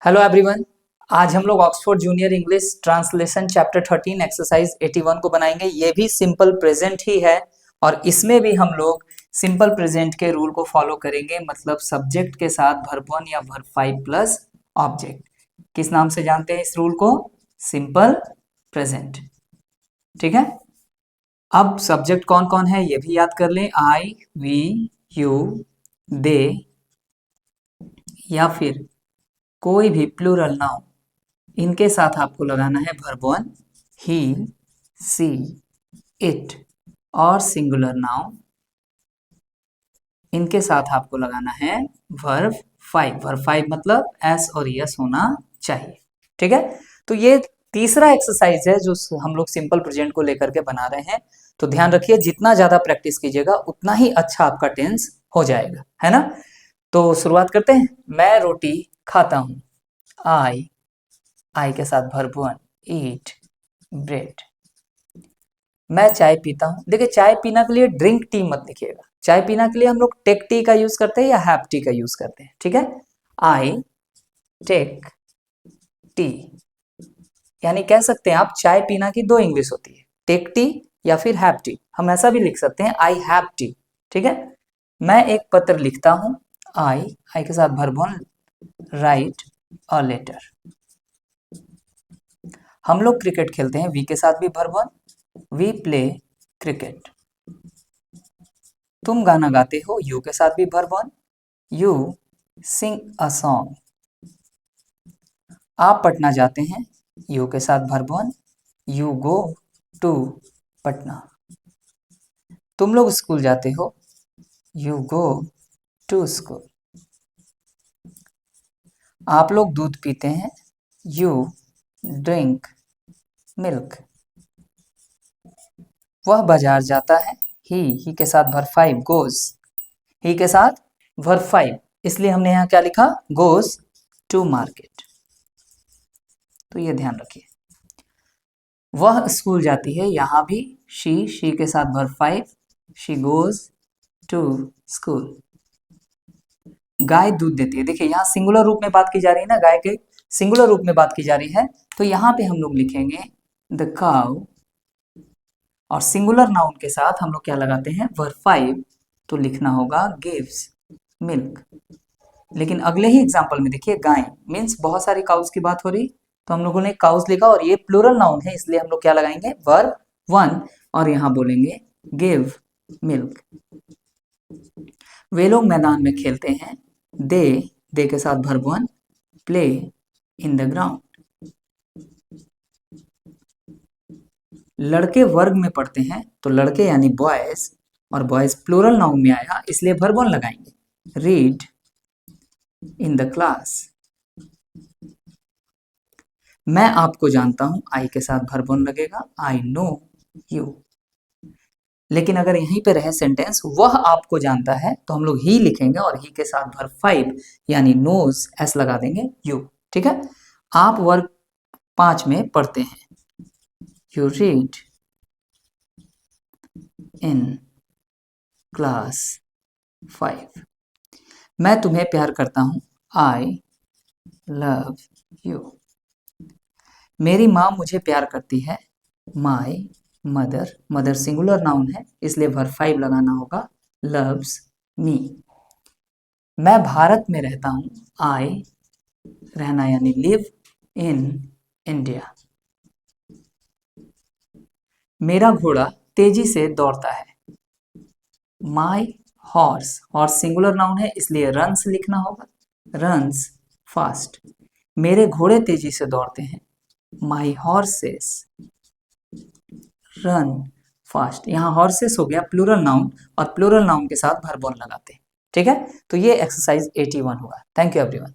Hello everyone. आज हम लोग Oxford junior English translation chapter 13 exercise 81 को बनाएंगे। ये भी सिंपल प्रेजेंट ही है और इसमें भी हम लोग सिंपल प्रेजेंट के रूल को फॉलो करेंगे, मतलब सब्जेक्ट के साथ वर्ब 1 या वर्ब 5 प्लस ऑब्जेक्ट। किस नाम से जानते हैं इस रूल को? Simple present. ठीक है, अब सब्जेक्ट कौन कौन है ये भी याद कर लें। आई, वी, यू, दे या फिर कोई भी प्लूरल नाउन, इनके साथ आपको लगाना है वर्ब 1, ही, सी, इट, और सिंगुलर नाउन, इनके साथ आपको लगाना है वर्ब 5। वर्ब 5 मतलब एस और यस होना चाहिए। ठीक है, तो ये तीसरा एक्सरसाइज है जो हम लोग सिंपल प्रेजेंट को लेकर के बना रहे हैं। तो ध्यान रखिए, जितना ज्यादा प्रैक्टिस कीजिएगा उतना ही अच्छा आपका टेंस हो जाएगा, है ना। तो शुरुआत करते हैं। मैं रोटी खाता हूँ। आई के साथ वर्ब 1, ईट ब्रेड। मैं चाय पीता हूँ। देखिए, चाय पीना के लिए ड्रिंक टी मत लिखिएगा। चाय पीना के लिए हम लोग टेक टी का यूज करते हैं या हैव टी का यूज करते हैं। ठीक है, आई टेक टी, यानी कह सकते हैं आप चाय पीना की दो इंग्लिश होती है, टेक टी या फिर हैव टी। हम ऐसा भी लिख सकते हैं आई हैव टी। ठीक है, मैं एक पत्र लिखता हूँ। आई के साथ वर्ब 1, राइट अ लेटर। हम लोग क्रिकेट खेलते हैं। वी के साथ भी वर्ब 1, वी प्ले क्रिकेट। तुम गाना गाते हो। यू के साथ भी verb 1, you sing a song. आप पटना जाते हैं। यू के साथ verb 1, you go to Patna. तुम लोग स्कूल जाते हो। You go to school. आप लोग दूध पीते हैं। You drink milk. वह बाजार जाता है। ही के साथ वर्ब 5 गोज। ही के साथ वर्ब 5, इसलिए हमने यहाँ क्या लिखा? Goes to market. तो ये ध्यान रखिए। वह स्कूल जाती है। यहाँ भी शी के साथ verb 5, she goes to school. गाय दूध देती है। देखिए, यहाँ सिंगुलर रूप में बात की जा रही है ना, गाय के सिंगुलर रूप में बात की जा रही है, तो यहाँ पे हम लोग लिखेंगे द काउ, और सिंगुलर नाउन के साथ हम लोग क्या लगाते हैं? वर्ब 5, तो लिखना होगा गिव्स मिल्क। लेकिन अगले ही एग्जाम्पल में देखिए, गाय मीन्स बहुत सारी काउस की बात हो रही, तो हम लोगों ने काउस लिखा और ये प्लूरल नाउन है, इसलिए हम लोग क्या लगाएंगे? वर्ब 1, और यहाँ बोलेंगे गिव मिल्क। वे लोग मैदान में खेलते हैं। दे के साथ verb 1, play in the ground. लड़के वर्ग में पढ़ते हैं, तो लड़के यानी बॉयज, और बॉयज प्लूरल नाउन में आया इसलिए वर्ब 1 लगाएंगे। Read in the class. मैं आपको जानता हूं। आई के साथ वर्ब 1 लगेगा। I know you. लेकिन अगर यहीं पे रहे सेंटेंस वह आपको जानता है, तो हम लोग ही लिखेंगे और ही के साथ वर्ब 5 यानी नोज एस लगा देंगे यू। ठीक है, आप वर्ग 5 में पढ़ते हैं। You read in class 5। मैं तुम्हें प्यार करता हूं। I love you. मेरी माँ मुझे प्यार करती है। माई मदर सिंगुलर नाउन है, इसलिए वर्ब 5 लगाना होगा लव्स मी। मैं भारत में रहता हूँ। आई रहना यानी लिव इन इंडिया। मेरा घोड़ा तेजी से दौड़ता है। माई हॉर्स सिंगुलर नाउन है, इसलिए रन्स लिखना होगा, रन्स फास्ट। मेरे घोड़े तेजी से दौड़ते हैं। माई हॉर्सेस रन फास्ट। यहाँ हॉर्सेस हो गया प्लूरल नाउन, और प्लूरल नाउन के साथ वर्ब 1 लगाते हैं। ठीक है, तो ये एक्सरसाइज 81 हुआ। Thank you everyone.